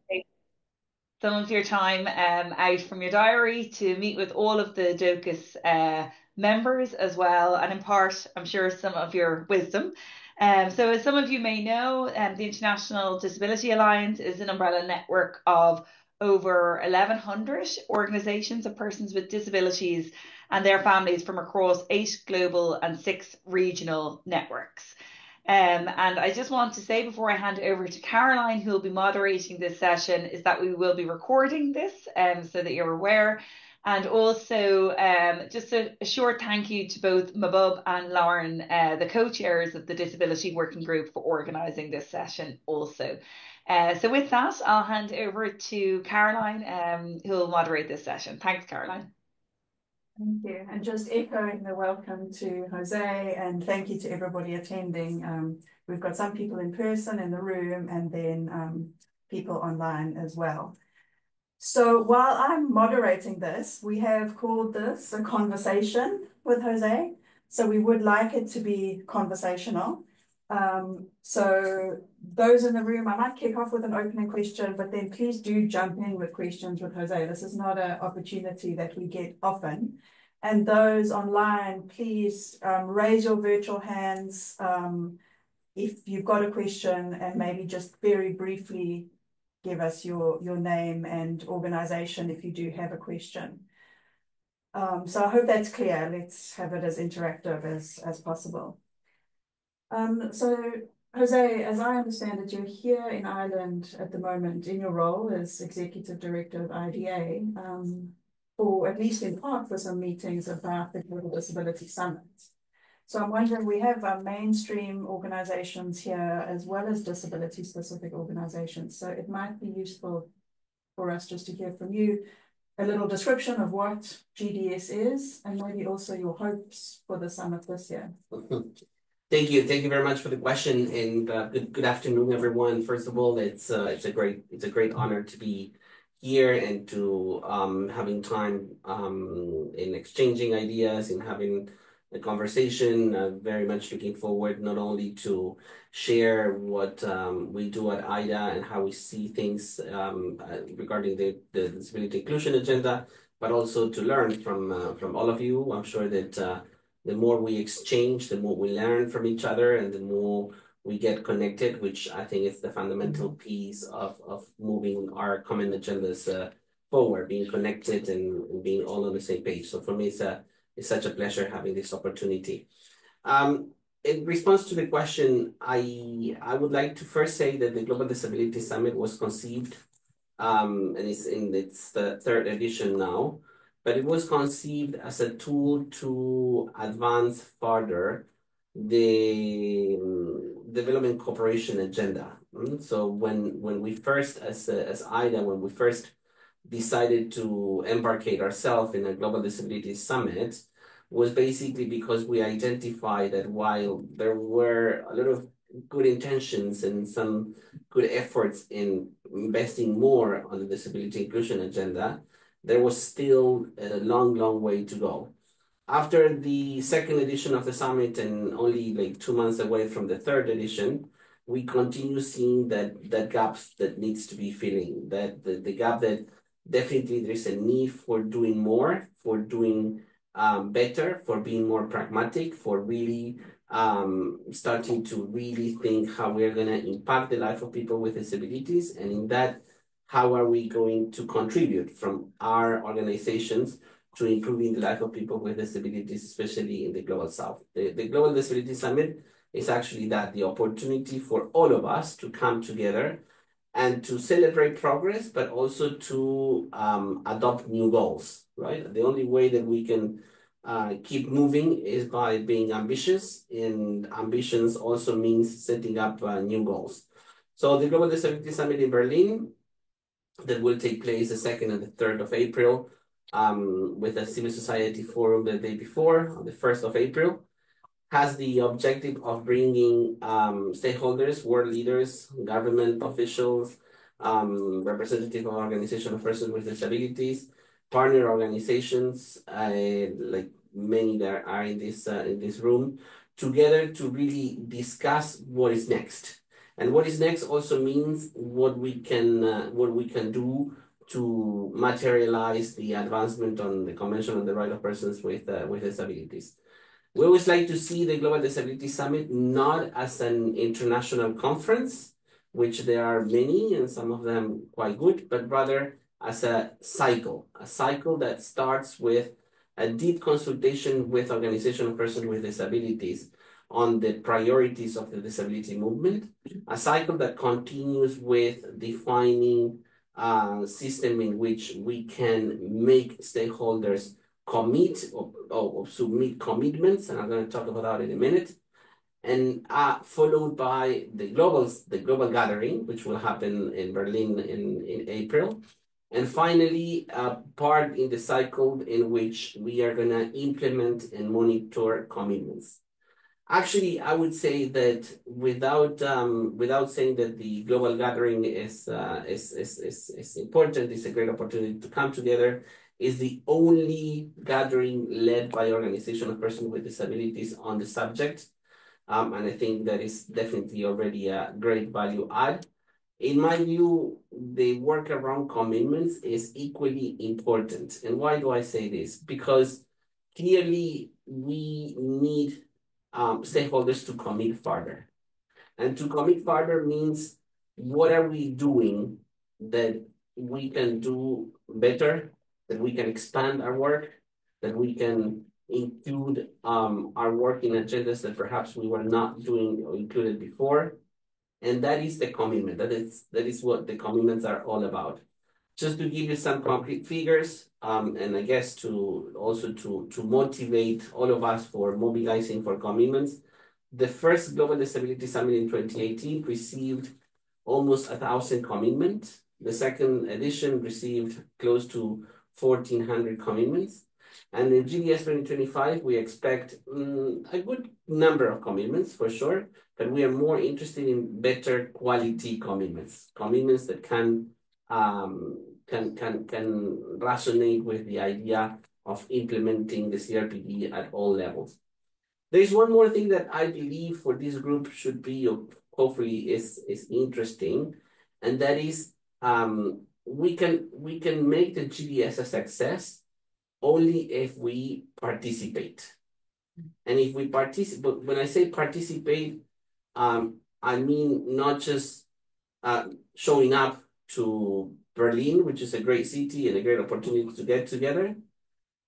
take some of your time out from your diary to meet with all of the DOCUS members as well and impart, I'm sure, some of your wisdom. So, as some of you may know, the International Disability Alliance is an umbrella network of over 1,100 organisations of persons with disabilities and their families from across 8 global and 6 regional networks. And I just want to say before I hand it over to Caroline, who will be moderating this session, is that we will be recording this so that you're aware. And also, just a short thank you to both Mabub and Lauren, the co-chairs of the Disability Working Group, for organising this session also. So with that, I'll hand over to Caroline, who will moderate this session. Thanks, Caroline. Thank you. And just echoing the welcome to Jose, and thank you to everybody attending. We've got some people in person in the room and then people online as well. So while I'm moderating this, we have called this a conversation with Jose. So we would like it to be conversational. So those in the room, I might kick off with an opening question, but then please do jump in with questions with Jose. This is not an opportunity that we get often. And those online, please raise your virtual hands if you've got a question, and maybe just very briefly give us your name and organization if you do have a question. So I hope that's clear. Let's have it as interactive as possible. So Jose, as I understand it, you're here in Ireland at the moment in your role as Executive Director of IDA, or at least in part for some meetings about the Global Disability Summit. So I'm wondering, we have mainstream organizations here as well as disability-specific organizations. So it might be useful for us just to hear from you a little description of what GDS is, and maybe also your hopes for the summit this year. Thank you very much for the question, and good afternoon, everyone. First of all, it's a great honor to be here and to having time in exchanging ideas and having a conversation. Very much looking forward not only to share what we do at IDA and how we see things regarding the disability inclusion agenda, but also to learn from all of you. I'm sure that the more we exchange, the more we learn from each other, and the more we get connected, which I think is the fundamental piece of moving our common agendas forward, being connected and being all on the same page. So for me, it's such a pleasure having this opportunity. In response to the question, I would like to first say that the Global Disability Summit was conceived, and it's in its third edition now, but it was conceived as a tool to advance further the development cooperation agenda. So when we first, as IDA, when we first decided to embarkate ourselves in a Global Disability Summit, was basically because we identified that while there were a lot of good intentions and some good efforts in investing more on the disability inclusion agenda, there was still a long way to go. After the second edition of the summit and only like 2 months away from the third edition, we continue seeing that gaps that needs to be filling, that the gap that definitely there's a need for doing more, for doing better, for being more pragmatic, for really starting to really think how we're going to impact the life of people with disabilities, and in that, how are we going to contribute from our organizations to improving the life of people with disabilities, especially in the Global South. The Global Disability Summit is actually the opportunity for all of us to come together and to celebrate progress, but also to adopt new goals, right? The only way that we can keep moving is by being ambitious, and ambitions also means setting up new goals. So the Global Disability Summit in Berlin, that will take place the 2nd and the 3rd of April, with a civil society forum the day before, on the 1st of April, has the objective of bringing stakeholders, world leaders, government officials, representative of organization of persons with disabilities, partner organizations, like many that are in this room, together to really discuss what is next. And what is next also means what we can do to materialize the advancement on the Convention on the Right of Persons with Disabilities. We always like to see the Global Disability Summit not as an international conference, which there are many and some of them quite good, but rather as a cycle that starts with a deep consultation with organizations of persons with disabilities on the priorities of the disability movement, a cycle that continues with defining a system in which we can make stakeholders commit or submit commitments, and I'm going to talk about that in a minute, and followed by the global gathering, which will happen in Berlin in April. And finally, a part in the cycle in which we are going to implement and monitor commitments. Actually, I would say that without saying that the global gathering is important, it's a great opportunity to come together, is the only gathering led by organization of persons with disabilities on the subject. And I think that is definitely already a great value add. In my view, the work around commitments is equally important. And why do I say this? Because clearly we need stakeholders to commit further. And to commit further means what are we doing that we can do better, that we can expand our work, that we can include our work in agendas that perhaps we were not doing or included before. And that is the commitment. That is what the commitments are all about. Just to give you some concrete figures, and I guess to motivate all of us for mobilizing for commitments, the first Global Disability Summit in 2018 received almost 1,000 commitments. The second edition received close to 1,400 commitments. And in GDS 2025, we expect a good number of commitments for sure, but we are more interested in better quality commitments that can resonate with the idea of implementing the CRPD at all levels. There is one more thing that I believe for this group should be, hopefully is interesting, and that is we can make the GDS a success only if we participate. And if we participate, but when I say participate, I mean not just showing up to Berlin, which is a great city and a great opportunity to get together,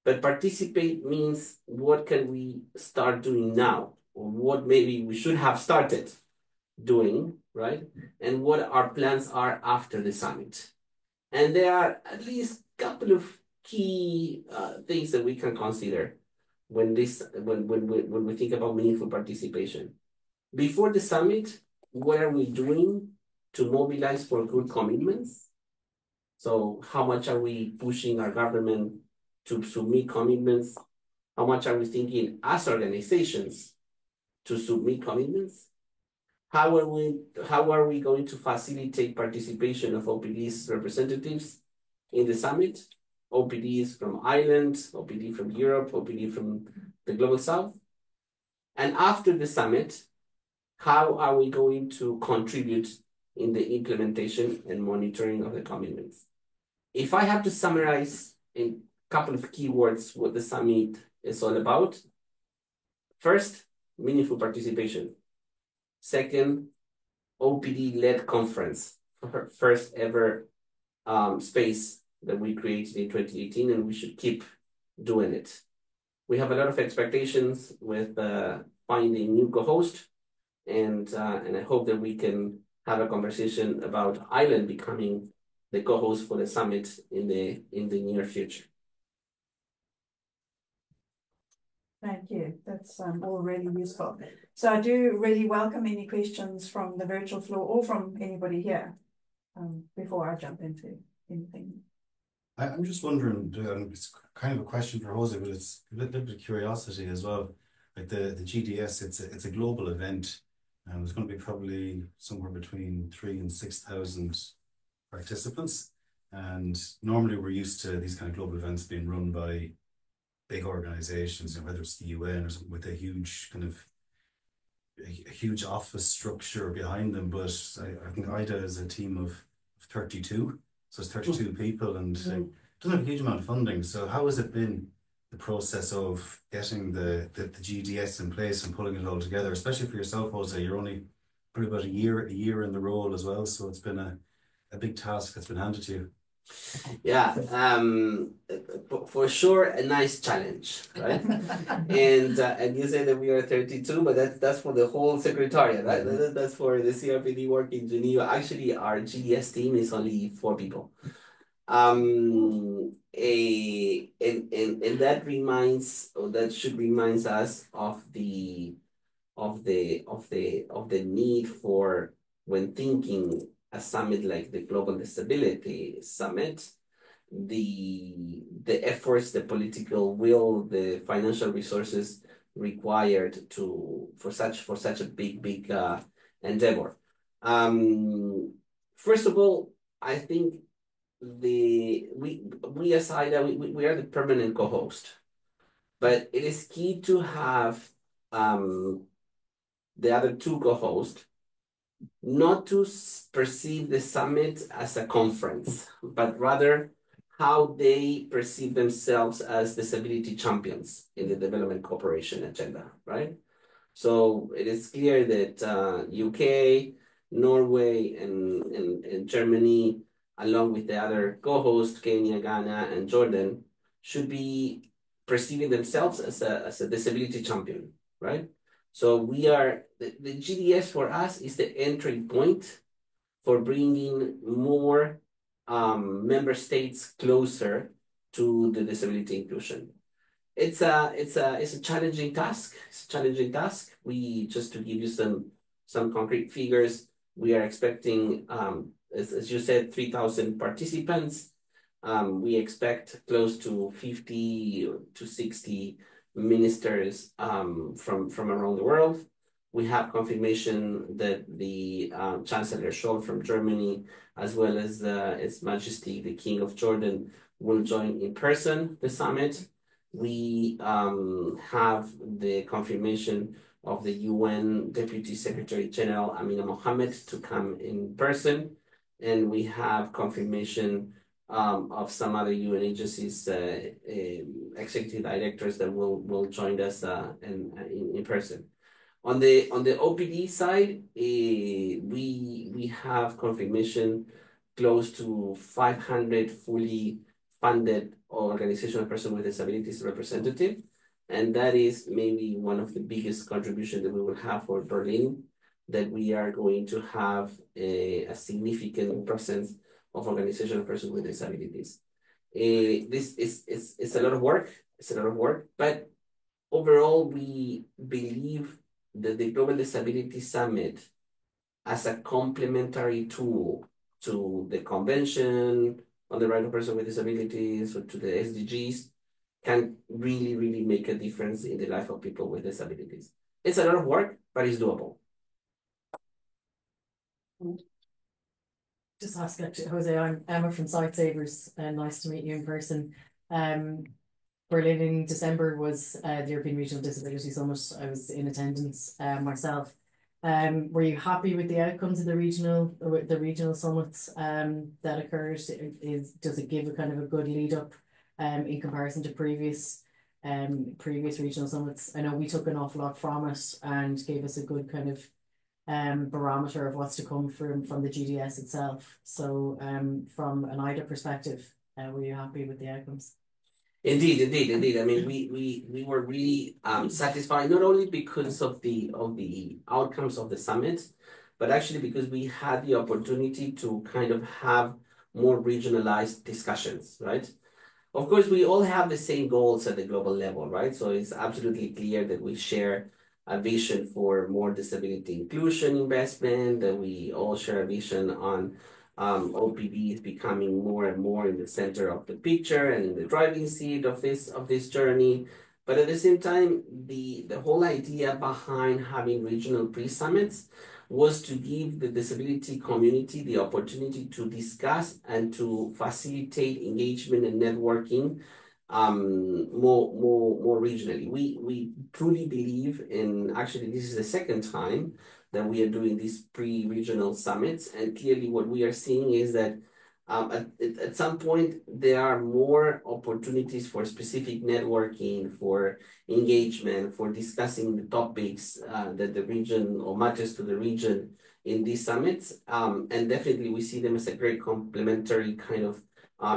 but participate means what can we start doing now, or what maybe we should have started doing, right? And what our plans are after the summit. And there are at least a couple of key things that we can consider when we think about meaningful participation. Before the summit, what are we doing to mobilize for good commitments? So how much are we pushing our government to submit commitments? How much are we thinking as organizations to submit commitments? How are we going to facilitate participation of OPD's representatives in the summit? OPDs from Ireland, OPD from Europe, OPD from the Global South. And after the summit, how are we going to contribute in the implementation and monitoring of the commitments? If I have to summarize in a couple of keywords what the summit is all about, first, meaningful participation. Second, OPD-led conference, first ever space that we created in 2018, and we should keep doing it. We have a lot of expectations with finding new co-host, and I hope that we can have a conversation about Ireland becoming the co-host for the summit in the near future. Thank you. That's all really useful. So I do really welcome any questions from the virtual floor or from anybody here before I jump into anything. I'm just wondering, it's kind of a question for Jose, but it's a little bit of curiosity as well. Like the GDS, it's a global event, and there's going to be probably somewhere between 3,000 and 6,000 participants. And normally we're used to these kind of global events being run by big organizations, whether it's the UN or something with a huge kind of a huge office structure behind them, but I think IDA is a team of 32, so it's 32 people, and doesn't have a huge amount of funding. So how has it been, the process of getting the GDS in place and pulling it all together, especially for yourself, Jose? You're only probably about a year in the role as well, so it's been a big task that's been handed to you. Yeah, for sure, a nice challenge, right? And you say that we are 32, but that's for the whole secretariat, right? That's for the CRPD work in Geneva. Actually, our GDS team is only 4 people. And that should remind us of the need for, when thinking a summit like the Global Disability Summit, the efforts, the political will, the financial resources required for such a big endeavor. First of all, I think we as IDA, we are the permanent co-host, but it is key to have the other 2 co-hosts not to perceive the summit as a conference, but rather how they perceive themselves as disability champions in the development cooperation agenda, right? So it is clear that UK, Norway, and Germany, along with the other co-hosts, Kenya, Ghana, and Jordan, should be perceiving themselves as a disability champion, right? So we are, the GDS for us is the entry point for bringing more member states closer to the disability inclusion. It's a challenging task. It's a challenging task. We, just to give you some concrete figures, we are expecting, as you said, 3,000 participants. We expect close to 50 to 60 ministers from around the world. We have confirmation that the Chancellor Scholz from Germany, as well as His Majesty the King of Jordan, will join in person the summit. We have the confirmation of the UN Deputy Secretary General Amina Mohammed to come in person, and we have confirmation of some other UN agencies, executive directors that will join us in person. On the OPD side, we have confirmation close to 500 fully funded organizational person with disabilities representative, and that is maybe one of the biggest contributions that we will have for Berlin, that we are going to have a significant presence of organizational persons with disabilities. This is a lot of work. It's a lot of work, but overall, we believe that the Global Disability Summit, as a complementary tool to the Convention on the Right of Persons with Disabilities or to the SDGs, can really make a difference in the life of people with disabilities. It's a lot of work, but it's doable. Just ask actually, Jose, I'm Emma from Sightsavers, and nice to meet you in person. Berlin in December was the European Regional Disability Summit. I was in attendance myself. Were you happy with the outcomes of the regional summits that occurred? Does it give a kind of a good lead up in comparison to previous regional summits? I know we took an awful lot from it and gave us a good kind of barometer of what's to come from the GDS itself. So from an IDA perspective, were you happy with the outcomes? Indeed. I mean, we were really satisfied, not only because of the outcomes of the summit, but actually because we had the opportunity to kind of have more regionalized discussions, right? Of course, we all have the same goals at the global level, right? So it's absolutely clear that we share a vision for more disability inclusion investment, that we all share a vision on OPD becoming more and more in the center of the picture and in the driving seat of this journey. But at the same time, the whole idea behind having regional pre-summits was to give the disability community the opportunity to discuss and to facilitate engagement and networking more regionally. We truly believe in, actually this is the second time that we are doing these pre-regional summits, and clearly what we are seeing is that at some point there are more opportunities for specific networking, for engagement, for discussing the topics that the region or matters to the region in these summits, and definitely we see them as a great complementary kind of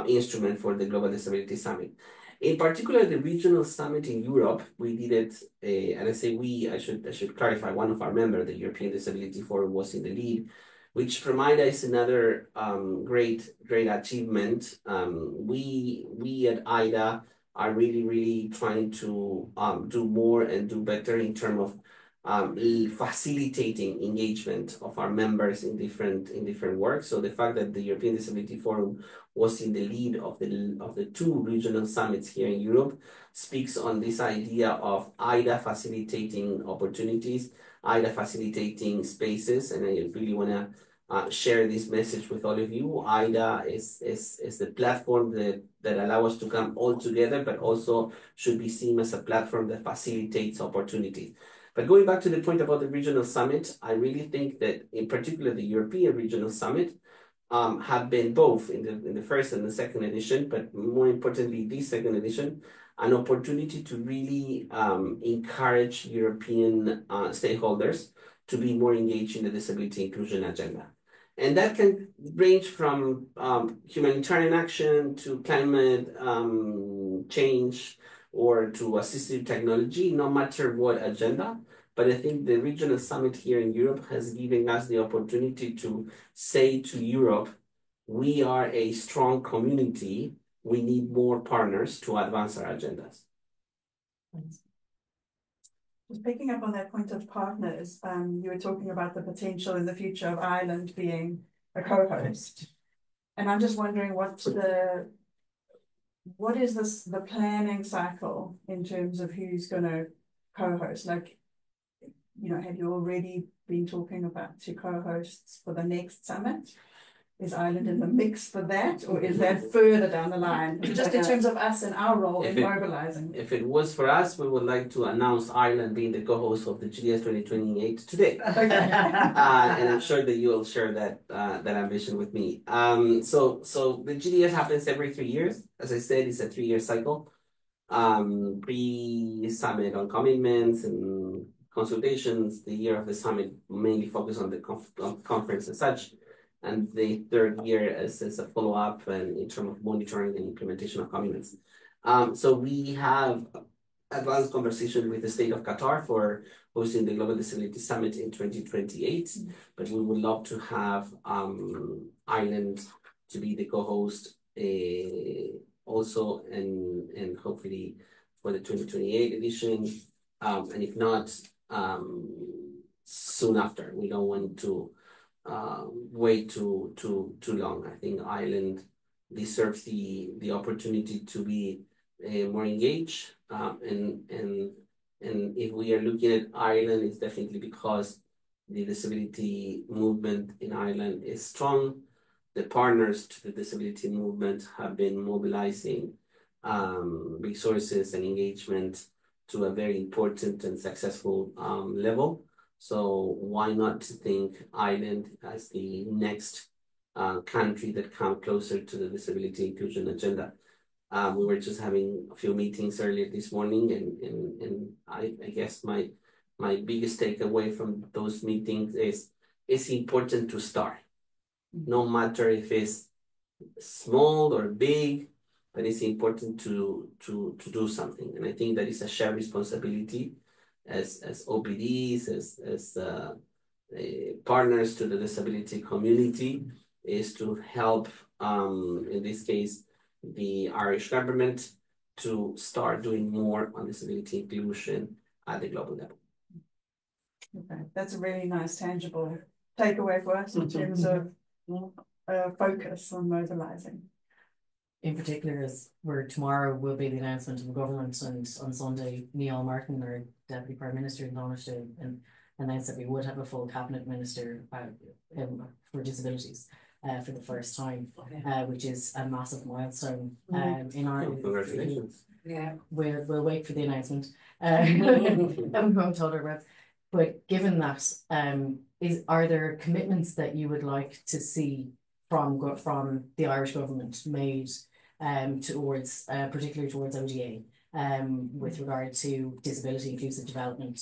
instrument for the Global Disability Summit. In particular, the regional summit in Europe, we did it, and I say we, I should clarify, one of our members, the European Disability Forum, was in the lead, which for MIDA is another great achievement. We at IDA are really trying to do more and do better in terms of facilitating engagement of our members in different work. So the fact that the European Disability Forum was in the lead of the two regional summits here in Europe speaks on this idea of IDA facilitating opportunities, IDA facilitating spaces, and I really want to share this message with all of you. IDA is the platform that allows us to come all together, but also should be seen as a platform that facilitates opportunities. But going back to the point about the regional summit, I really think that in particular the European Regional Summit have been both in the first and the second edition, but more importantly, the second edition, an opportunity to really encourage European stakeholders to be more engaged in the disability inclusion agenda. And that can range from humanitarian action to climate change or to assistive technology, no matter what agenda. But I think the regional summit here in Europe has given us the opportunity to say to Europe, we are a strong community. We need more partners to advance our agendas. Just picking up on that point of partners, you were talking about the potential in the future of Ireland being a co-host. And I'm just wondering what is the planning cycle in terms of who's going to co-host? Like, have you already been talking about two co-hosts for the next summit? Is Ireland in the mix for that, or is that further down the line? Just in terms of us and our role in mobilizing. If it was for us, we would like to announce Ireland being the co-host of the GDS 2028 today. Okay. And I'm sure that you will share that ambition with me. So the GDS happens every 3 years. As I said, it's a 3-year cycle. Pre-summit on commitments and consultations. The year of the summit mainly focus on the conference and such. And the third year is a follow-up and in terms of monitoring and implementation of commitments. So we have advanced conversation with the state of Qatar for hosting the Global Disability Summit in 2028, but we would love to have Ireland to be the co-host also and hopefully for the 2028 edition, and if not, soon after. We don't want to wait too long. I think Ireland deserves the opportunity to be more engaged, and if we are looking at Ireland, it's definitely because the disability movement in Ireland is strong. The partners to the disability movement have been mobilizing resources and engagement to a very important and successful level. So why not think Ireland as the next country that comes closer to the disability inclusion agenda? We were just having a few meetings earlier this morning, and I guess my biggest takeaway from those meetings is it's important to start, no matter if it's small or big, but it's important to do something. And I think that is a shared responsibility as OPDs, as partners to the disability community, is to help, in this case, the Irish government to start doing more on disability inclusion at the global level. Okay, that's a really nice, tangible takeaway for us in terms of focus on mobilizing. In particular, as where tomorrow will be the announcement of the government, and on Sunday, Neil Martin, our Deputy Prime Minister in Taoiseach, and announced that we would have a full cabinet minister for disabilities for the first time, which is a massive milestone in Ireland. Congratulations. Yeah. We'll wait for the announcement. And we won't hold our breath. But given that, are there commitments that you would like to see from the Irish government made towards particularly towards ODA with regard to disability inclusive development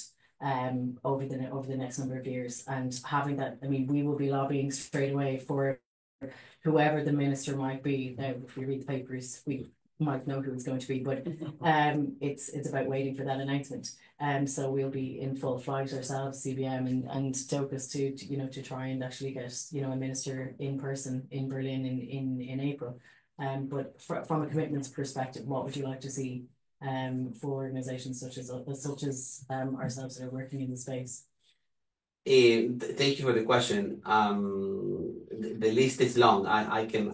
over the next number of years, and having that? I mean, we will be lobbying straight away for whoever the minister might be. Now, if we read the papers, we might know who it's going to be, but it's about waiting for that announcement. So we'll be in full flight ourselves, CBM and DOCUS, to try and actually get a minister in person in Berlin in April. But from a commitments perspective, what would you like to see for organisations such as ourselves that are working in the space? Thank you for the question. The list is long. I can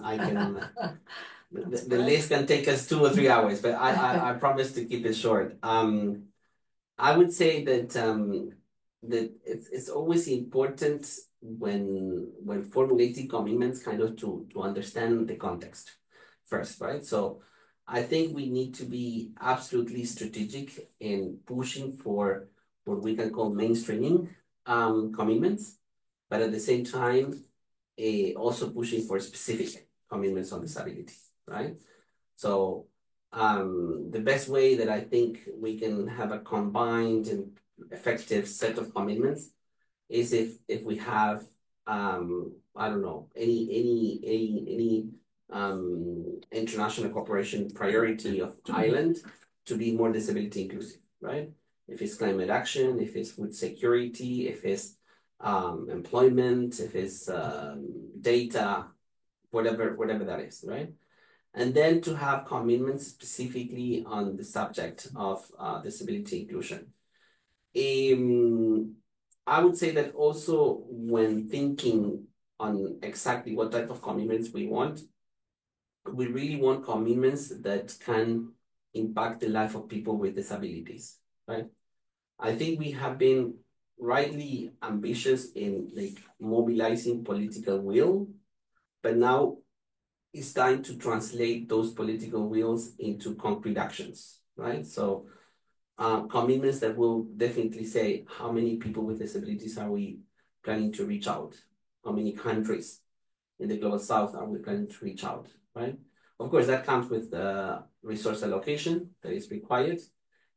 the list can take us 2 or 3 hours, but I promise to keep it short. I would say that that it's always important when formulating commitments, kind of to understand the context first, right? So I think we need to be absolutely strategic in pushing for what we can call mainstreaming commitments, but at the same time, also pushing for specific commitments on disability, right? So the best way that I think we can have a combined and effective set of commitments is if we have I don't know, any international cooperation priority of Ireland to be more disability inclusive, right? If it's climate action, if it's food security, if it's employment, if it's data, whatever that is, right? And then to have commitments specifically on the subject of disability inclusion. I would say that also when thinking on exactly what type of commitments we want, we really want commitments that can impact the life of people with disabilities, right? I think we have been rightly ambitious in mobilizing political will, but now it's time to translate those political wills into concrete actions, right? So commitments that will definitely say how many people with disabilities are we planning to reach out? How many countries in the Global South are we planning to reach out, right? Of course, that comes with the resource allocation that is required.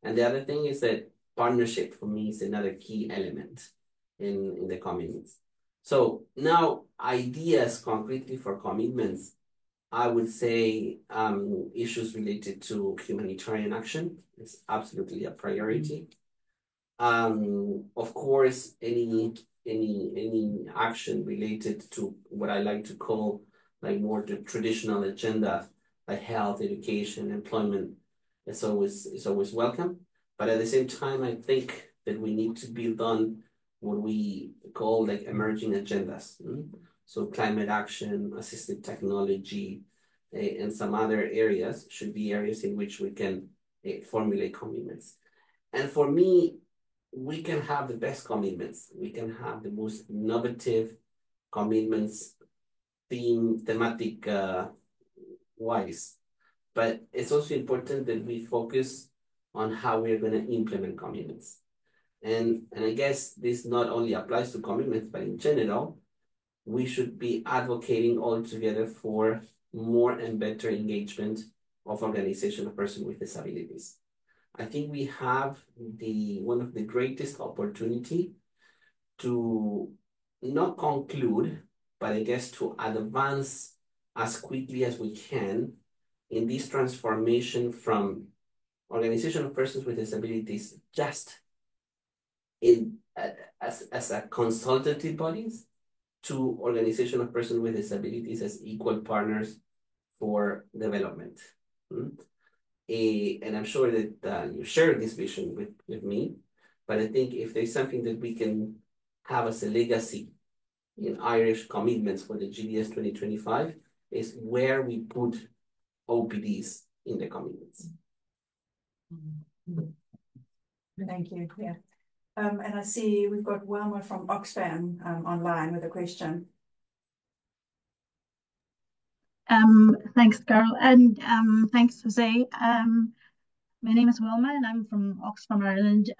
And the other thing is that partnership for me is another key element in the commitments. So now ideas concretely for commitments, I would say issues related to humanitarian action is absolutely a priority. Of course, any action related to what I like to call more the traditional agenda, like health, education, employment, is always welcome. But at the same time, I think that we need to build on what we call emerging agendas. So climate action, assistive technology, and some other areas should be areas in which we can formulate commitments. And for me, we can have the best commitments. We can have the most innovative commitments, thematic wise. But it's also important that we focus on how we're going to implement commitments. And I guess this not only applies to commitments, but in general, we should be advocating all together for more and better engagement of organization of persons with disabilities. I think we have one of the greatest opportunity to not conclude, but I guess to advance as quickly as we can in this transformation from organization of persons with disabilities just as a consultative bodies to organization of persons with disabilities as equal partners for development. And I'm sure that you share this vision with me, but I think if there's something that we can have as a legacy in Irish commitments for the GDS 2025 is where we put OPDs in the commitments. Thank you. Yeah. And I see we've got Wilma from Oxfam online with a question. Thanks, Carol, and thanks, Jose. My name is Wilma and I'm from Oxfam, Ireland.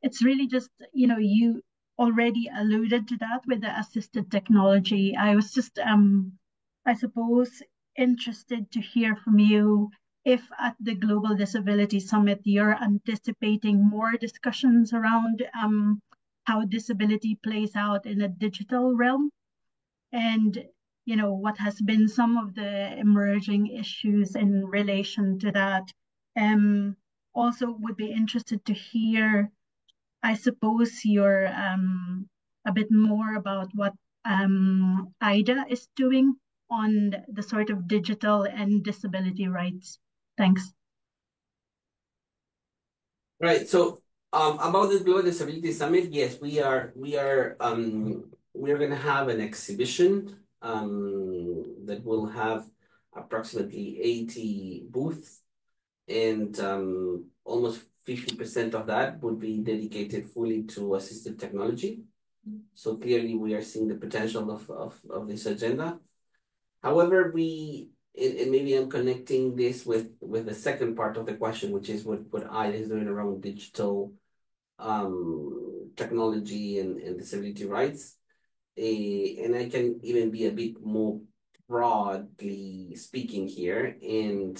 It's really just, you already alluded to that with the assisted technology. I was just, I suppose, interested to hear from you if at the Global Disability Summit you're anticipating more discussions around how disability plays out in a digital realm, and what has been some of the emerging issues in relation to that. Um, Also would be interested to hear, I suppose, your a bit more about what IDA is doing on the sort of digital and disability rights. Thanks. Right. So about the Global Disability Summit, yes, we're gonna have an exhibition that will have approximately 80 booths, and almost 50% of that would be dedicated fully to assistive technology. So clearly we are seeing the potential of this agenda. However, and maybe I'm connecting this with the second part of the question, which is what IDA is doing around digital technology and disability rights. And I can even be a bit more broadly speaking here, and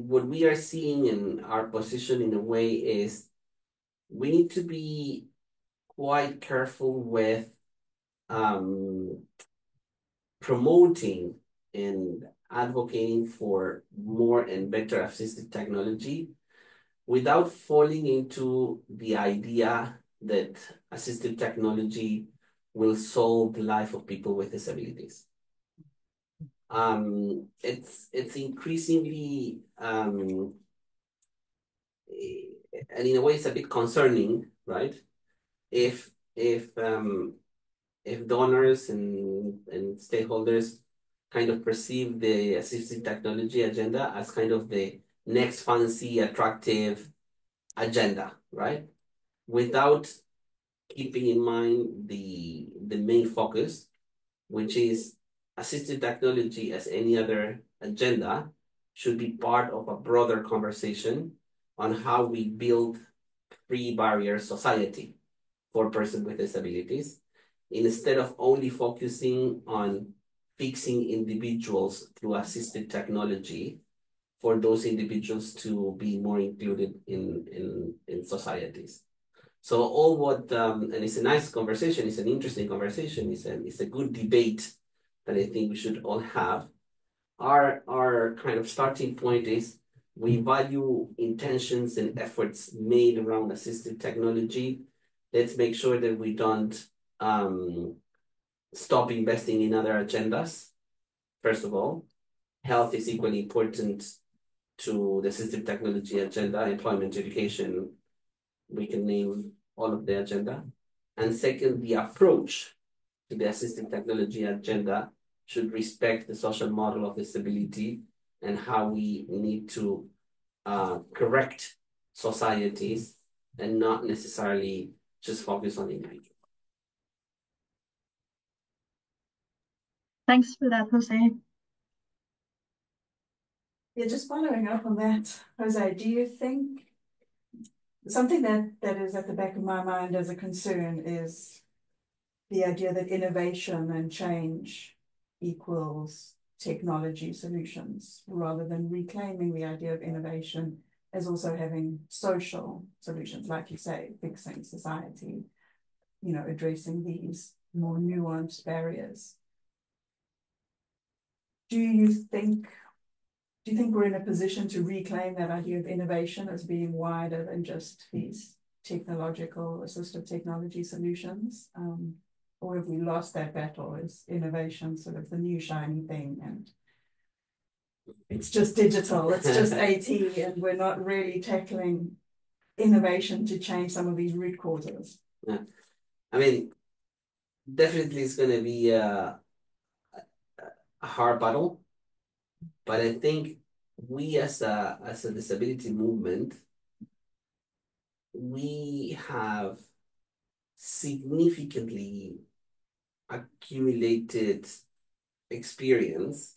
what we are seeing in our position in a way is we need to be quite careful with promoting and advocating for more and better assistive technology without falling into the idea that assistive technology will solve the life of people with disabilities. It's increasingly and in a way it's a bit concerning, right? If donors and stakeholders kind of perceive the assistive technology agenda as kind of the next fancy, attractive agenda, right? Without keeping in mind the main focus, which is assistive technology as any other agenda should be part of a broader conversation on how we build free barrier society for persons with disabilities, instead of only focusing on fixing individuals through assistive technology for those individuals to be more included in societies. So all what, and it's a nice conversation, it's an interesting conversation, it's a good debate that I think we should all have. Our kind of starting point is we value intentions and efforts made around assistive technology. Let's make sure that we don't stop investing in other agendas. First of all, health is equally important to the assistive technology agenda, employment, education, we can name all of the agenda. And second, the approach to the assistive technology agenda should respect the social model of disability and how we need to correct societies and not necessarily just focus on individuals. Thanks for that, Jose. Yeah, just following up on that, Jose, do you think something that is at the back of my mind as a concern is the idea that innovation and change equals technology solutions, rather than reclaiming the idea of innovation as also having social solutions, like you say, fixing society, addressing these more nuanced barriers. Do you think we're in a position to reclaim that idea of innovation as being wider than just these technological, assistive technology solutions? Or have we lost that battle? Is innovation sort of the new shiny thing and it's just digital, it's just AT, and we're not really tackling innovation to change some of these root causes? Yeah. I mean, definitely it's going to be a hard battle, but I think we as a disability movement, we have significantly accumulated experience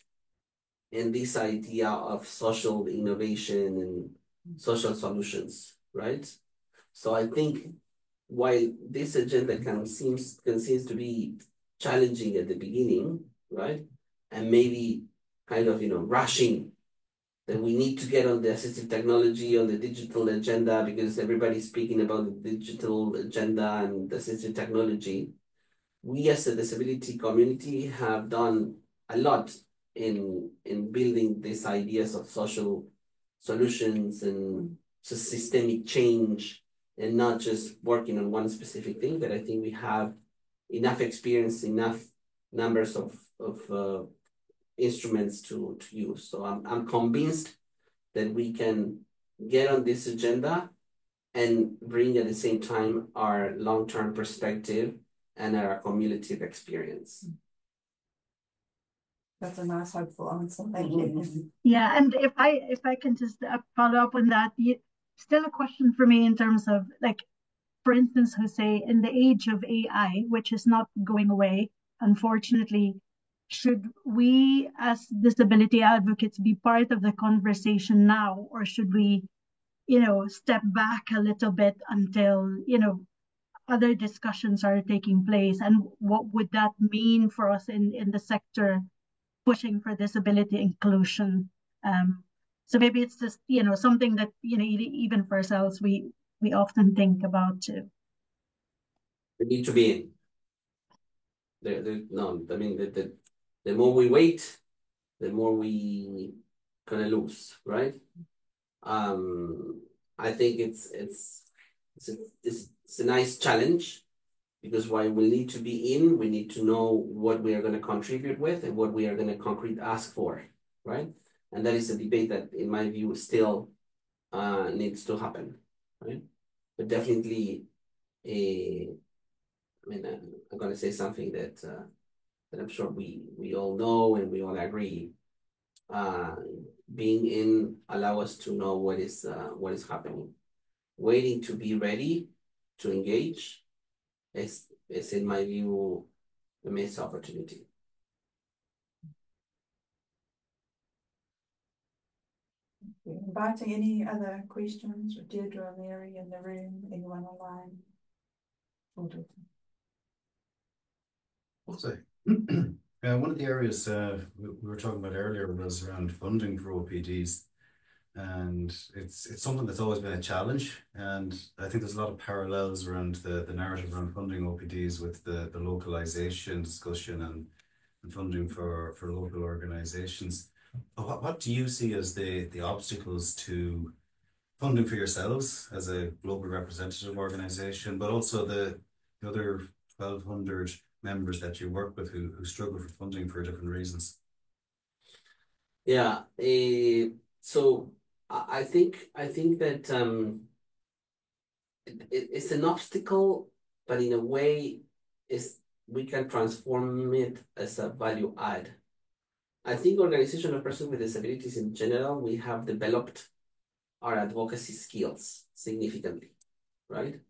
and this idea of social innovation and social solutions, right? So I think while this agenda can seems to be challenging at the beginning, right? And maybe kind of, rushing that we need to get on the assistive technology, on the digital agenda, because everybody's speaking about the digital agenda and assistive technology. We as a disability community have done a lot in building these ideas of social solutions and systemic change, and not just working on one specific thing. But I think we have enough experience, enough numbers of instruments to use. So I'm convinced that we can get on this agenda and bring at the same time our long-term perspective and our cumulative experience. That's a nice, hopeful answer. Thank you. Yeah, and if I can just follow up on that, still a question for me in terms of, like, for instance, Jose, in the age of AI, which is not going away, unfortunately, should we as disability advocates be part of the conversation now, or should we, step back a little bit until, other discussions are taking place? And what would that mean for us in the sector pushing for disability inclusion? So maybe it's just, something that, even for ourselves, we often think about too. We need to be in. No, I mean, the more we wait, the more we gonna lose, right? I think it's a nice challenge, because while we need to be in, we need to know what we are going to contribute with and what we are going to concrete ask for, right? And that is a debate that, in my view, still needs to happen, right? But definitely, I'm going to say something that I'm sure we all know and we all agree. Being in allow us to know what is happening. Waiting to be ready to engage is in my view the missed opportunity. Inviting any other questions, Deirdre, Mary in the room, anyone online? One of the areas we were talking about earlier was around funding for OPDs, and it's something that's always been a challenge. And I think there's a lot of parallels around the narrative around funding OPDs with the localization discussion and funding for local organizations. What do you see as the obstacles to funding for yourselves as a global representative organization, but also the other 1,200 members that you work with who struggle for funding for different reasons? Yeah, so I think that it's an obstacle, but in a way, we can transform it as a value add. I think organization of persons with disabilities in general, we have developed our advocacy skills significantly, right?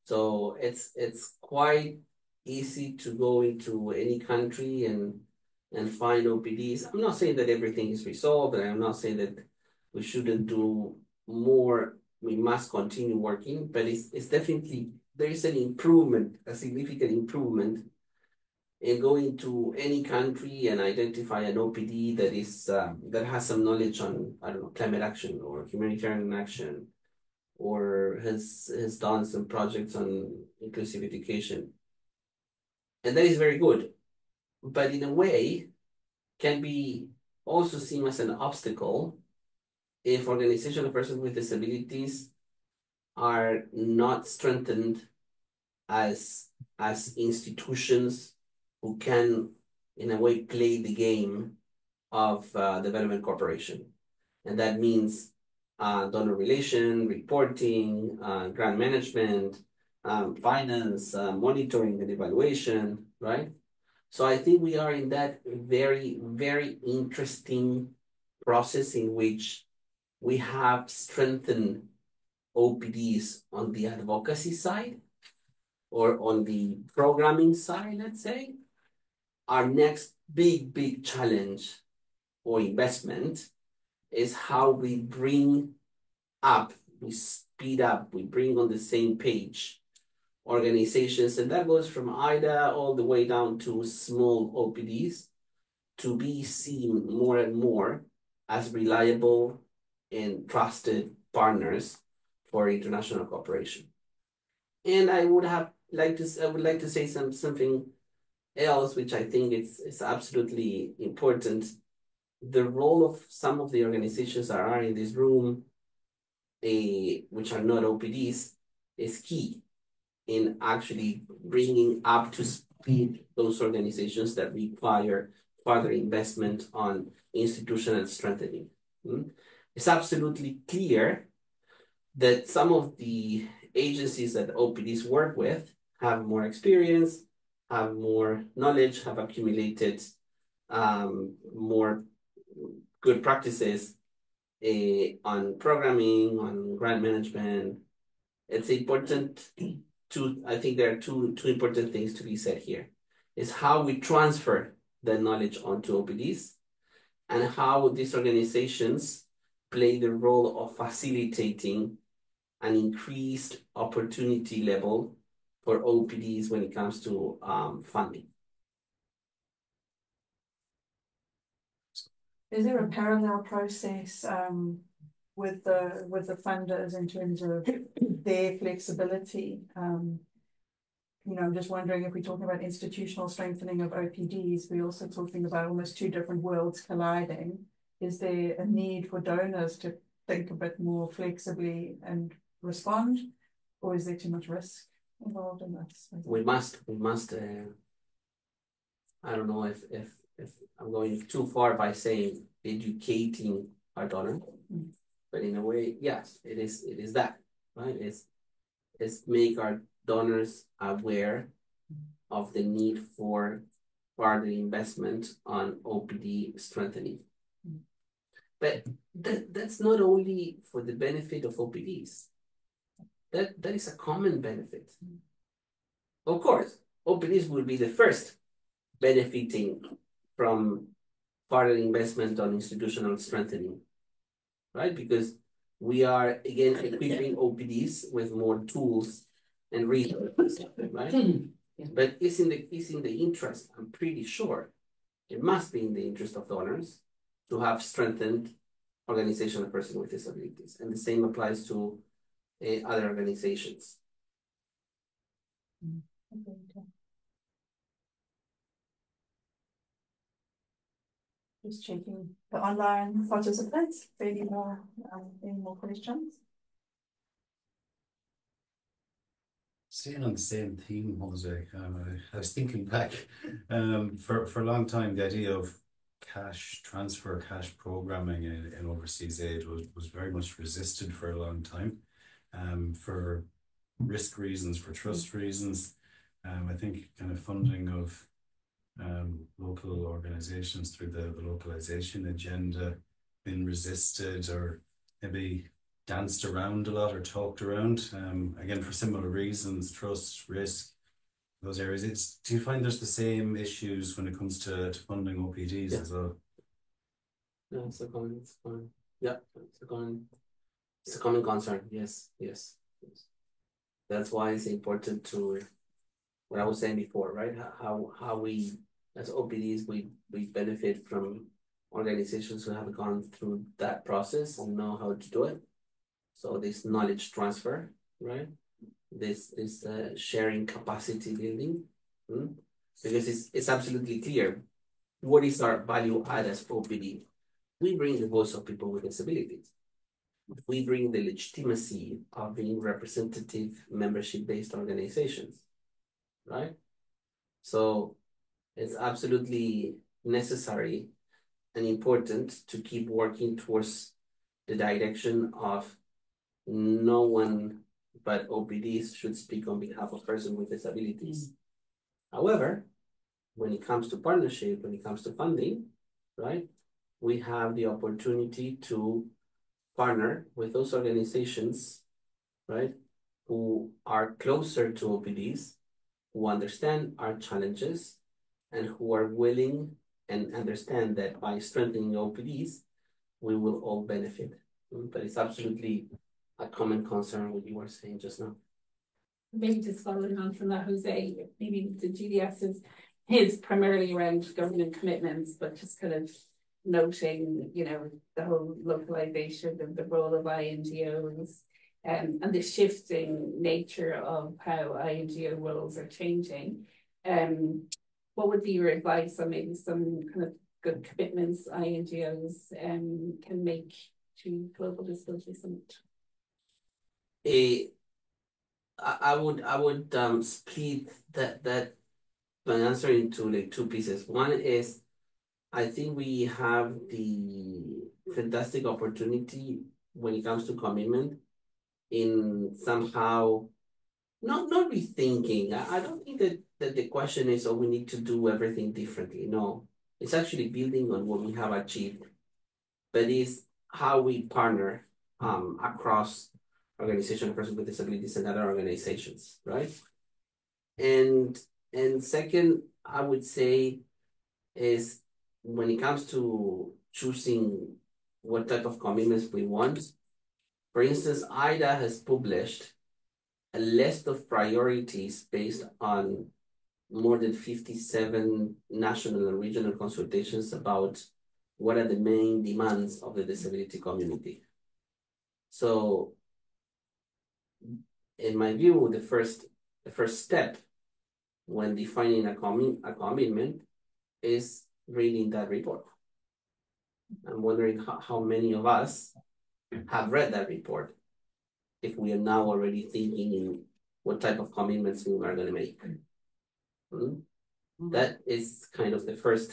So it's quite easy to go into any country and find OPDs. I'm not saying that everything is resolved, and I'm not saying that we shouldn't do more. We must continue working, but it's definitely, there is an improvement, a significant improvement in going to any country and identify an OPD that is that has some knowledge on, I don't know, climate action or humanitarian action, or has done some projects on inclusive education. And that is very good, but in a way can be also seen as an obstacle if organizations of persons with disabilities are not strengthened as institutions who can, in a way, play the game of development cooperation. And that means donor relation, reporting, grant management, finance, monitoring and evaluation, right? So I think we are in that very, very interesting process in which we have strengthened OPDs on the advocacy side or on the programming side, let's say. Our next big challenge or investment is how we bring up, we speed up, we bring on the same page organizations, and that goes from IDA all the way down to small OPDs to be seen more and more as reliable and trusted partners for international cooperation. And I would like to say something else, which I think is absolutely important. The role of some of the organizations that are in this room, which are not OPDs, is key in actually bringing up to speed those organizations that require further investment on institutional strengthening. It's absolutely clear that some of the agencies that OPDs work with have more experience, have more knowledge, have accumulated more good practices on programming, on grant management. It's important I think there are two important things to be said here. Is how we transfer the knowledge onto OPDs and how these organizations play the role of facilitating an increased opportunity level for OPDs when it comes to funding. Is there a parallel process with the funders in terms of their flexibility? I'm just wondering if we're talking about institutional strengthening of OPDs, we're also talking about almost two different worlds colliding. Is there a need for donors to think a bit more flexibly and respond, or is there too much risk involved in this? We must. I don't know if I'm going too far by saying educating our donor, but in a way, yes, it is that, right? It's make our donors aware of the need for further investment on OPD strengthening. But that's not only for the benefit of OPDs. That is a common benefit. Of course, OPDs will be the first benefiting from further investment on institutional strengthening, right? Because we are, again, equipping OPDs with more tools and resources, right? But it's in the interest, I'm pretty sure, it must be in the interest of donors to have strengthened organization of persons with disabilities. And the same applies to other organizations. Just checking the online participants. Any more questions? Staying on the same theme, Jose, I was thinking back for a long time, the idea of cash transfer, cash programming in overseas aid was very much resisted for a long time, for risk reasons, for trust reasons. I think kind of funding of local organizations through the localization agenda been resisted or maybe danced around a lot or talked around, again, for similar reasons, trust, risk, those areas. Do you find there's the same issues when it comes to funding OPDs as well? No, it's a common, yeah, it's a common concern. Yes. That's why it's important to, what I was saying before, right? How we, as OPDs, we benefit from organizations who have gone through that process and know how to do it. So this knowledge transfer, right? This sharing capacity building, because it's absolutely clear what is our value add as OPD. We bring the voice of people with disabilities. We bring the legitimacy of being representative membership-based organizations, right? So it's absolutely necessary and important to keep working towards the direction of no one but OPDs should speak on behalf of persons with disabilities. However, when it comes to partnership, when it comes to funding, right, we have the opportunity to partner with those organizations, right, who are closer to OPDs, who understand our challenges, and who are willing and understand that by strengthening OPDs, we will all benefit. But it's absolutely a common concern what you were saying just now. Maybe just following on from that, Jose, maybe the GDS is primarily around government commitments, but just kind of noting, you know, the whole localization of the role of INGOs and the shifting nature of how INGO roles are changing. What would be your advice on maybe some kind of good commitments INGOs can make to Global Disability Summit? I would split that answer into like two pieces. One is I think we have the fantastic opportunity when it comes to commitment in somehow not rethinking. I don't think that the question is, oh, we need to do everything differently. No, it's actually building on what we have achieved, but it's how we partner across organizations, persons with disabilities and other organizations, right? And second, I would say is when it comes to choosing what type of commitments we want. For instance, IDA has published a list of priorities based on more than 57 national and regional consultations about what are the main demands of the disability community. So in my view, the first step when defining a commitment is reading that report. I'm wondering how many of us have read that report, if we are now already thinking in what type of commitments we are going to make. That is kind of the first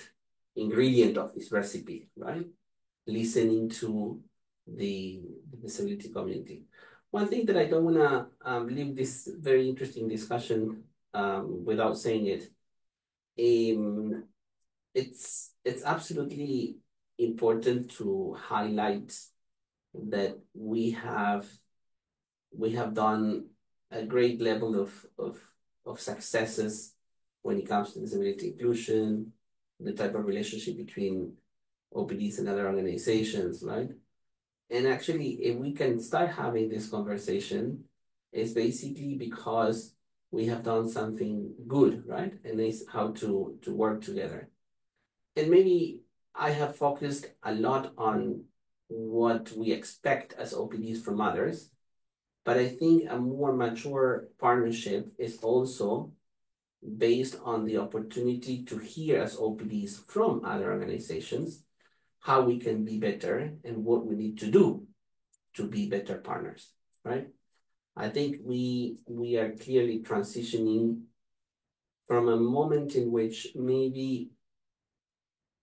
ingredient of this recipe, right? Listening to the disability community. One thing that I don't want to leave this very interesting discussion without saying it, it's absolutely important to highlight that we have done a great level of successes when it comes to disability inclusion, the type of relationship between OPDs and other organizations, right? And actually, if we can start having this conversation, it's basically because we have done something good, right? And it's how to work together. And maybe I have focused a lot on what we expect as OPDs from others, but I think a more mature partnership is also based on the opportunity to hear as OPDs from other organizations how we can be better and what we need to do to be better partners, right? I think we are clearly transitioning from a moment in which maybe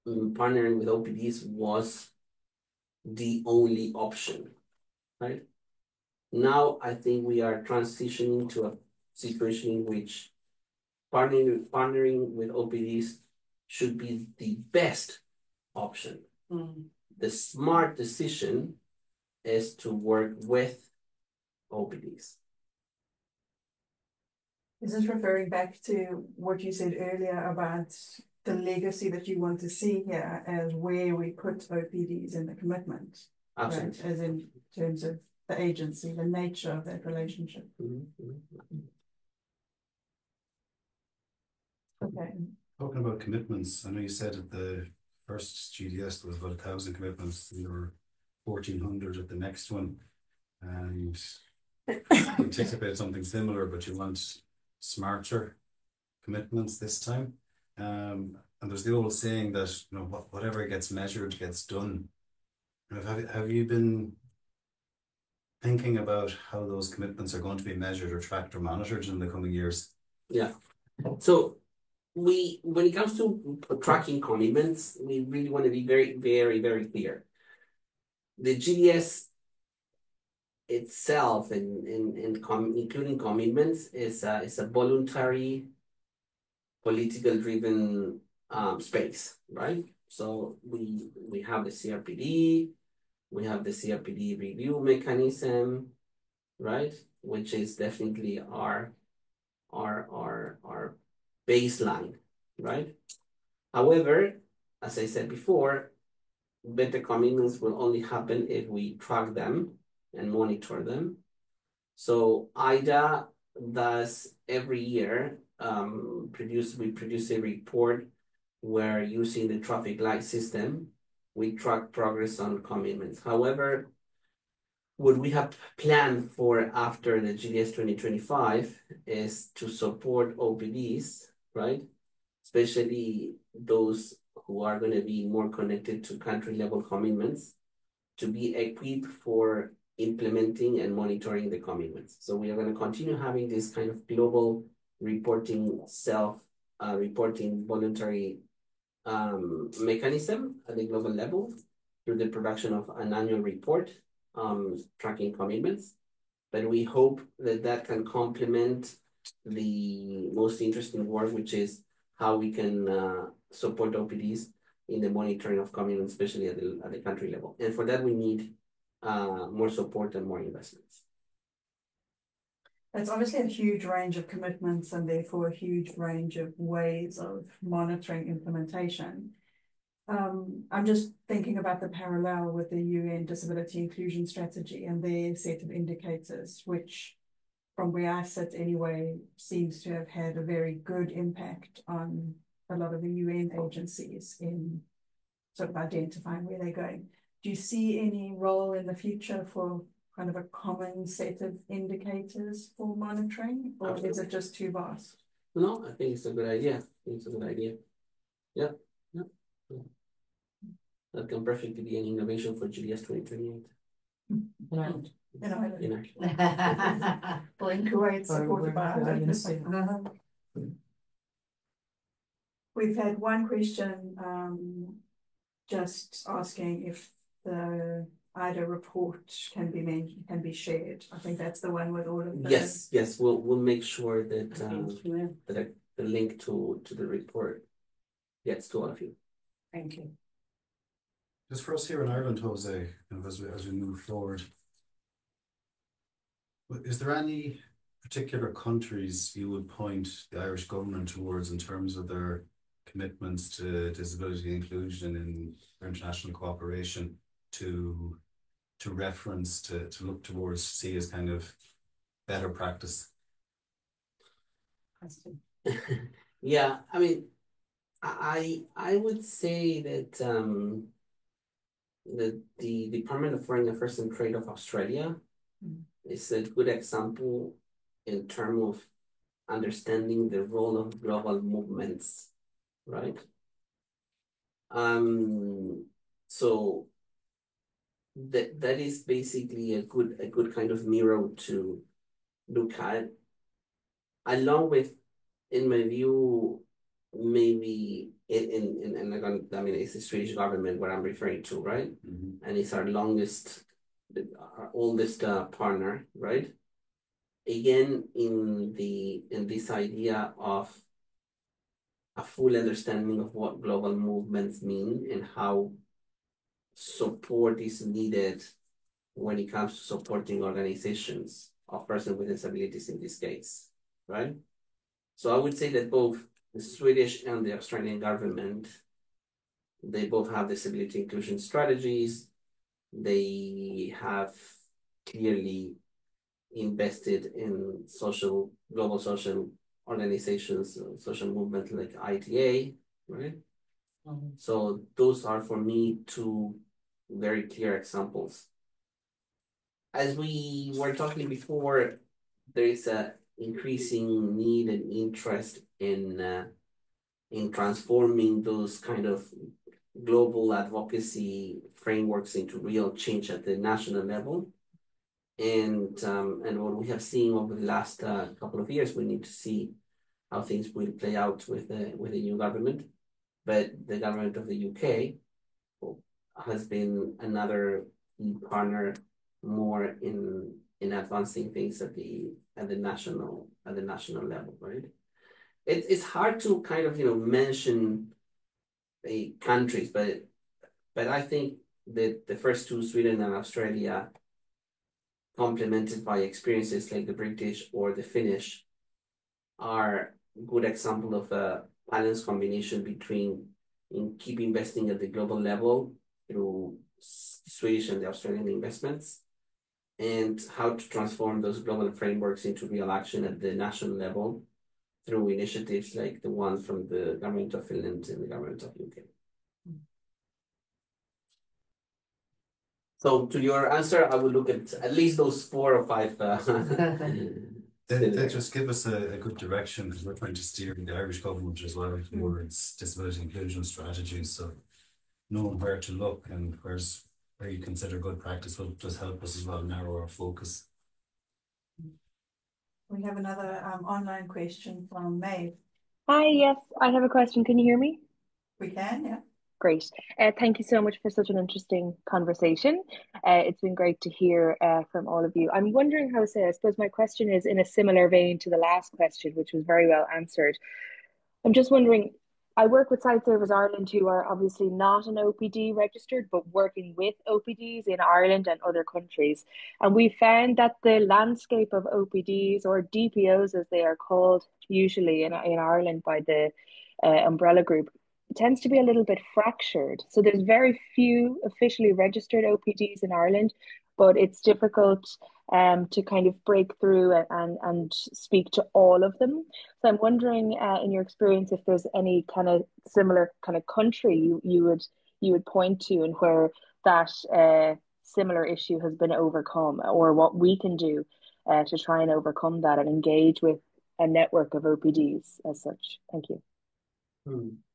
partnering with OPDs was the only option, right? Now I think we are transitioning to a situation in which partnering with OPDs should be the best option. The smart decision is to work with OPDs. This is referring back to what you said earlier about the legacy that you want to see here as where we put OPDs in the commitment. Absolutely. Right? As in terms of the agency, the nature of that relationship. Okay. Talking about commitments, I know you said at the first GDS there was about 1,000 commitments, and there were 1,400 at the next one, and you anticipate something similar, but you want smarter commitments this time. And there's the old saying that, you know, whatever gets measured gets done. Have you been thinking about how those commitments are going to be measured or tracked or monitored in the coming years? Yeah. So when it comes to tracking commitments, we really want to be very, very, very clear. The GDS itself and including commitments is a voluntary, political driven space, right? So we have the CRPD, we have the CRPD review mechanism, right? Which is definitely our baseline, right? However, as I said before, better commitments will only happen if we track them and monitor them. So IDA does every year we produce a report where, using the traffic light system, we track progress on commitments. However, what we have planned for after the GDS 2025 is to support OPDs, right? Especially those who are going to be more connected to country level commitments, to be equipped for implementing and monitoring the commitments. So we are going to continue having this kind of global reporting, reporting voluntary mechanism at the global level through the production of an annual report tracking commitments. But we hope that that can complement the most interesting work, which is how we can support OPDs in the monitoring of commitments, especially at the country level. And for that, we need more support and more investments. It's obviously a huge range of commitments and therefore a huge range of ways of monitoring implementation. I'm just thinking about the parallel with the UN Disability Inclusion Strategy and their set of indicators, which, from where I sit anyway, seems to have had a very good impact on a lot of the UN agencies in sort of identifying where they're going. Do you see any role in the future for kind of a common set of indicators for monitoring, or is it just too vast? No, I think it's a good idea. Yeah. That can perfectly be an innovation for GDS 2028. In Ireland. In Ireland. Well, in Kuwait, supported by Ireland. We've had one question just asking if the IDA report can be shared. I think that's the one with all of the... Yes, we'll make sure that that the link to the report gets to all of you. Thank you. Just for us here in Ireland, Jose, as we move forward, is there any particular countries you would point the Irish government towards in terms of their commitments to disability inclusion in their international cooperation to reference, to look towards, to see as kind of better practice? Yeah, I mean, I would say that the Department of Foreign Affairs and Trade of Australia is a good example in terms of understanding the role of global movements, right? So that is basically a good kind of mirror to look at, along with, in my view, maybe I mean, it's the Swedish government what I'm referring to, right? And it's our oldest partner, right? Again, in this idea of a full understanding of what global movements mean and how support is needed when it comes to supporting organizations of persons with disabilities in this case, right? So I would say that both the Swedish and the Australian government, they both have disability inclusion strategies. They have clearly invested in global social organizations, social movement like ITA, right? So those are, for me, two very clear examples. As we were talking before, there is a increasing need and interest in transforming those kind of global advocacy frameworks into real change at the national level. And what we have seen over the last couple of years, we need to see how things will play out with the new government. But the government of the UK has been another key partner more in advancing things at the national level, right? It's hard to kind of mention the countries, but I think that the first two, Sweden and Australia, complemented by experiences like the British or the Finnish, are good example of a balanced combination between in keep investing at the global level through Swedish and the Australian investments, and how to transform those global frameworks into real action at the national level through initiatives like the one from the government of Finland and the government of UK. So to your answer, I would look at least those 4 or 5. They just give us a good direction, because we're trying to steer the Irish government as well towards disability inclusion strategies. So knowing where to look and where you consider good practice will just help us as well narrow our focus. We have another online question from Maeve. Hi, yes, I have a question. Can you hear me? We can, yeah. Great. Thank you so much for such an interesting conversation. It's been great to hear from all of you. I'm wondering, Jose, I suppose my question is in a similar vein to the last question, which was very well answered. I'm just wondering, I work with Sightsavers Ireland, who are obviously not an OPD registered, but working with OPDs in Ireland and other countries. And we found that the landscape of OPDs, or DPOs as they are called usually in Ireland by the umbrella group, tends to be a little bit fractured. So there's very few officially registered OPDs in Ireland, but it's difficult to kind of break through and speak to all of them. So I'm wondering, in your experience, if there's any kind of similar kind of country you would point to, and where that similar issue has been overcome, or what we can do to try and overcome that and engage with a network of OPDs as such. Thank you.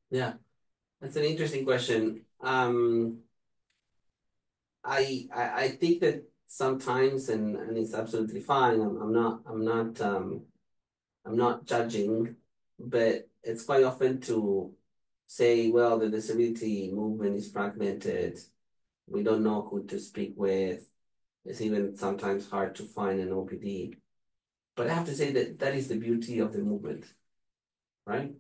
Yeah, that's an interesting question. I think that sometimes, and it's absolutely fine. I'm not judging, but it's quite often to say, well, the disability movement is fragmented. We don't know who to speak with. It's even sometimes hard to find an OPD. But I have to say that that is the beauty of the movement, right?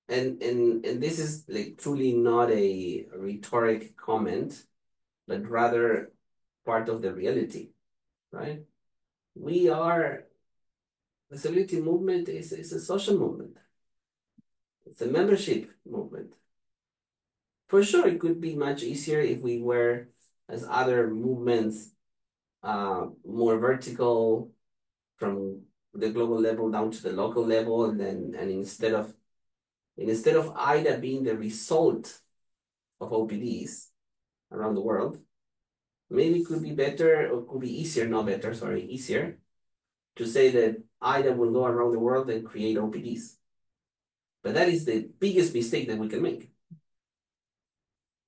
And this is like truly not a rhetoric comment, but rather part of the reality, right? The disability movement is a social movement. It's a membership movement. For sure, it could be much easier if we were, as other movements, more vertical from the global level down to the local level, and instead of IDA being the result of OPDs around the world, maybe it could be better, or could be easier, not better, sorry, easier, to say that IDA will go around the world and create OPDs. But that is the biggest mistake that we can make.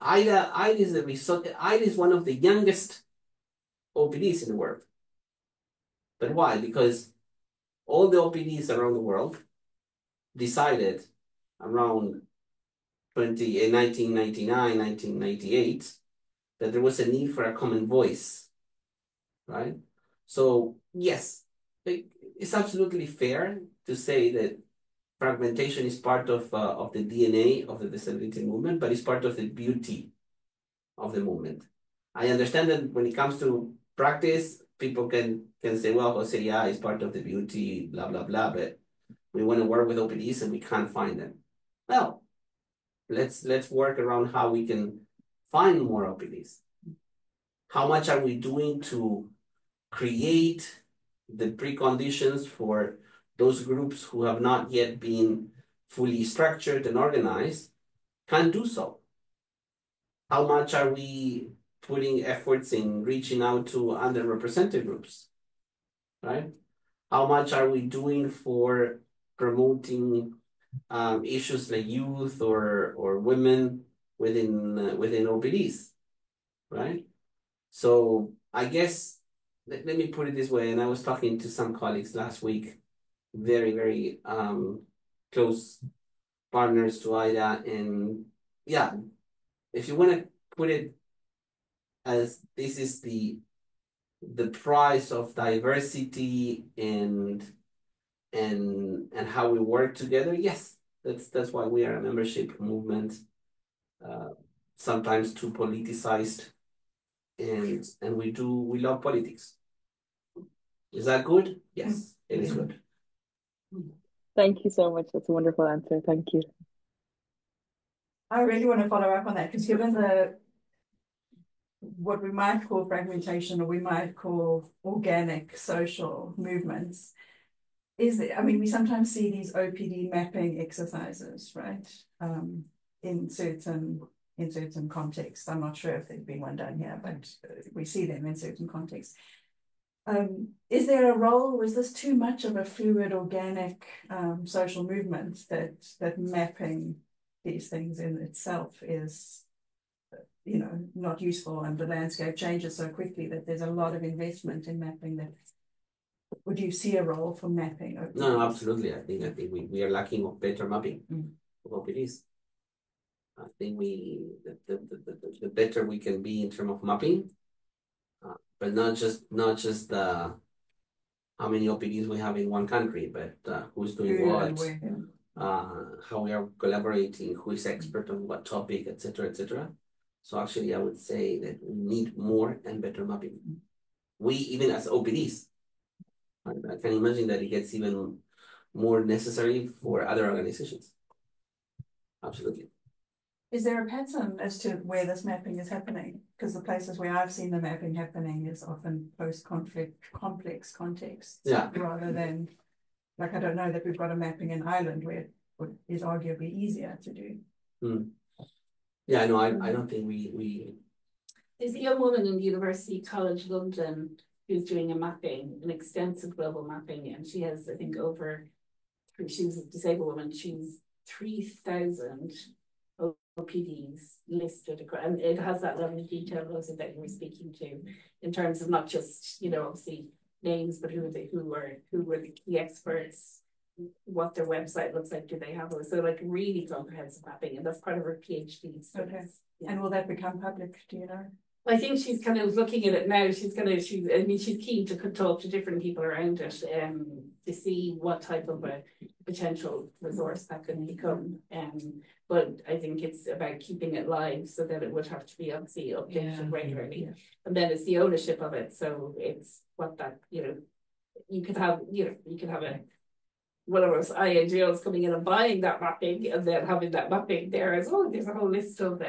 IDA is the result. IDA is one of the youngest OPDs in the world. But why? Because all the OPDs around the world decided around 1999, 1998, that there was a need for a common voice, right? So yes, it's absolutely fair to say that fragmentation is part of the DNA of the disability movement, but it's part of the beauty of the movement. I understand that when it comes to practice, people can say, well, Jose, yeah, it's part of the beauty, blah, blah, blah, but we want to work with OPDs and we can't find them. Well, let's work around how we can find more OPDs. How much are we doing to create the preconditions for those groups who have not yet been fully structured and organized can do so? How much are we putting efforts in reaching out to underrepresented groups, right? How much are we doing for promoting issues like youth or women within OPDs, right? So I guess, let me put it this way, and I was talking to some colleagues last week, very, very close partners to IDA, and yeah, if you want to put it as this is the price of diversity and how we work together, yes, that's why we are a membership movement, sometimes too politicized, and we love politics. Is that good? Yes, it is good. Thank you so much. That's a wonderful answer. Thank you. I really want to follow up on that because given what we might call fragmentation or we might call organic social movements, I mean, we sometimes see these OPD mapping exercises, right? In certain contexts. I'm not sure if there's been one done here, but we see them in certain contexts. Is there a role, or is this too much of a fluid, organic social movement that mapping these things in itself is, not useful, and the landscape changes so quickly that there's a lot of investment in mapping that. Would you see a role for mapping? No, absolutely. I think we are lacking of better mapping of OPDs. I think the better we can be in terms of mapping, but not just how many OPDs we have in one country, but who's doing what, how we are collaborating, who is expert on what topic, etc., etc. So actually, I would say that we need more and better mapping. We, even as OPDs, I can imagine that it gets even more necessary for other organizations. Absolutely. Is there a pattern as to where this mapping is happening? Because the places where I've seen the mapping happening is often post-conflict, complex contexts. Yeah. Rather than, like, I don't know that we've got a mapping in Ireland where it is arguably easier to do. Yeah, no, I don't think we. There's a young woman in University College London who's doing an extensive global mapping, and she has, I think, she's a disabled woman, she's 3,000 OPDs listed across, and it has that level of detail, Rosa, that you were speaking to, in terms of not just, obviously names, but who were the key experts, what their website looks like, do they have it? So like really comprehensive mapping, and that's part of her PhD. So okay. Yeah. And will that become public, do you know? I think she's kind of looking at it now. She's keen to talk to different people around it to see what type of a potential resource that can become. But I think it's about keeping it live so that it would have to be obviously updated regularly. Yeah. And then it's the ownership of it. So it's what that, you could have one of us INGOs coming in and buying that mapping and then having that mapping there as well. There's a whole list of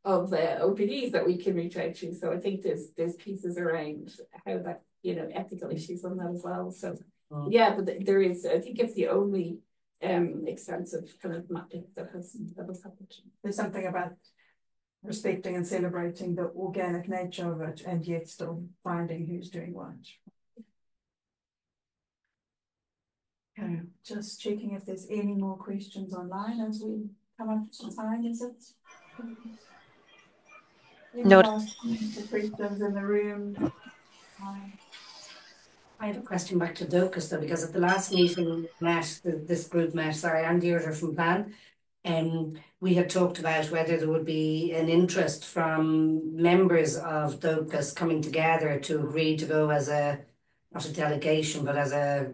OPDs that we can reach out to. So I think there's pieces around how that, ethical issues on that as well. So yeah, but there is, I think it's the only extensive kind of mapping that has happened. There's something about respecting and celebrating the organic nature of it and yet still finding who's doing what. Okay, just checking if there's any more questions online as we come up to time, is it? No. The questions in the room. I have a question back to Docus though, because at the last meeting this group met, and Deirdre from Plan, and we had talked about whether there would be an interest from members of Docus coming together to agree to go as not a delegation, but as a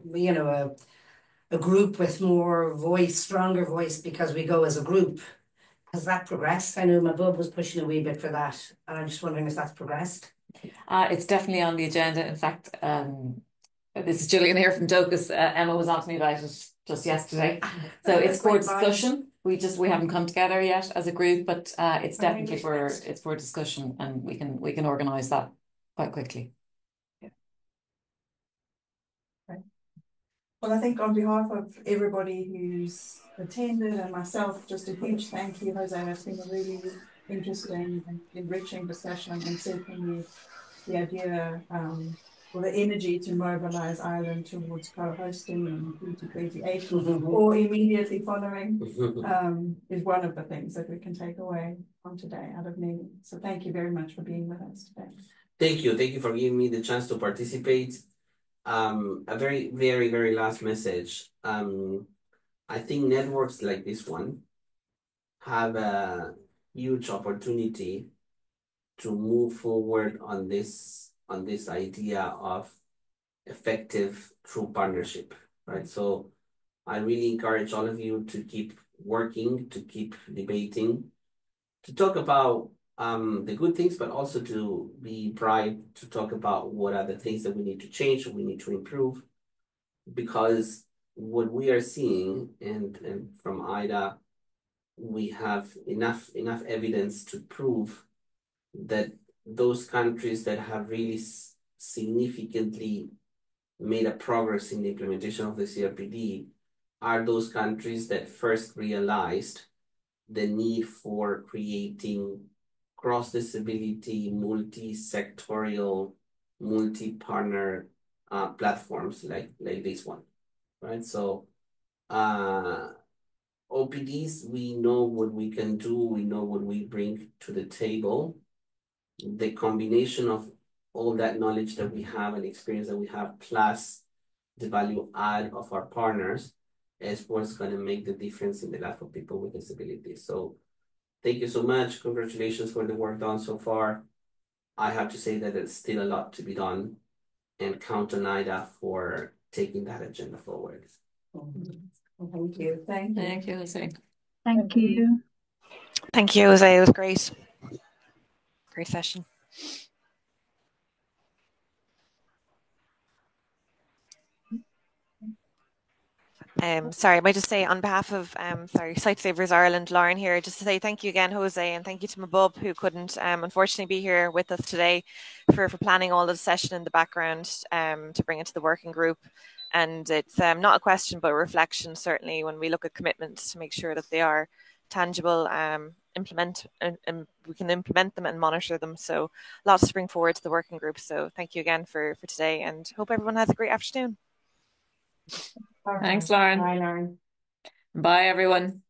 group with more voice, stronger voice, because we go as a group. Has that progressed? I know my bub was pushing a wee bit for that, and I'm just wondering if that's progressed. It's definitely on the agenda. In fact, this is Gillian here from Docus. Emma was on to me about it just yesterday. So it's for discussion. We haven't come together yet as a group, but it's definitely for discussion, and we can organise that quite quickly. Well, I think on behalf of everybody who's attended and myself, just a huge thank you, Jose. It's been a really interesting and enriching discussion, and certainly the idea, or the energy to mobilize Ireland towards co-hosting in 2028 or immediately following is one of the things that we can take away from today out of meeting. So thank you very much for being with us today. Thank you for giving me the chance to participate. A very, very, very last message. I think networks like this one have a huge opportunity to move forward on this idea of effective true partnership, right? So I really encourage all of you to keep working, to keep debating, to talk about the good things, but also to be proud to talk about what are the things that we need to change, we need to improve, because what we are seeing, and from Ida we have enough evidence to prove that those countries that have really significantly made a progress in the implementation of the CRPD are those countries that first realized the need for creating cross-disability, multi-sectorial, multi-partner platforms like this one, right? So OPDs, we know what we can do, we know what we bring to the table. The combination of all that knowledge that we have and experience that we have, plus the value add of our partners, is what's going to make the difference in the life of people with disabilities. So thank you so much. Congratulations for the work done so far. I have to say that there's still a lot to be done, and count on IDA for taking that agenda forward. Thank you. Thank you. Thank you, Jose. Thank you. Thank you, Jose. It was great. Great session. Sorry, I might just say on behalf of Sightsavers Ireland, Lauren here, just to say thank you again, Jose, and thank you to Mabub, who couldn't unfortunately be here with us today, for planning all of the session in the background to bring it to the working group. And it's not a question but a reflection, certainly, when we look at commitments, to make sure that they are tangible, and we can implement them and monitor them. So lots to bring forward to the working group. So thank you again for today, and hope everyone has a great afternoon. Thanks, Lauren. Bye, Lauren. Bye, everyone.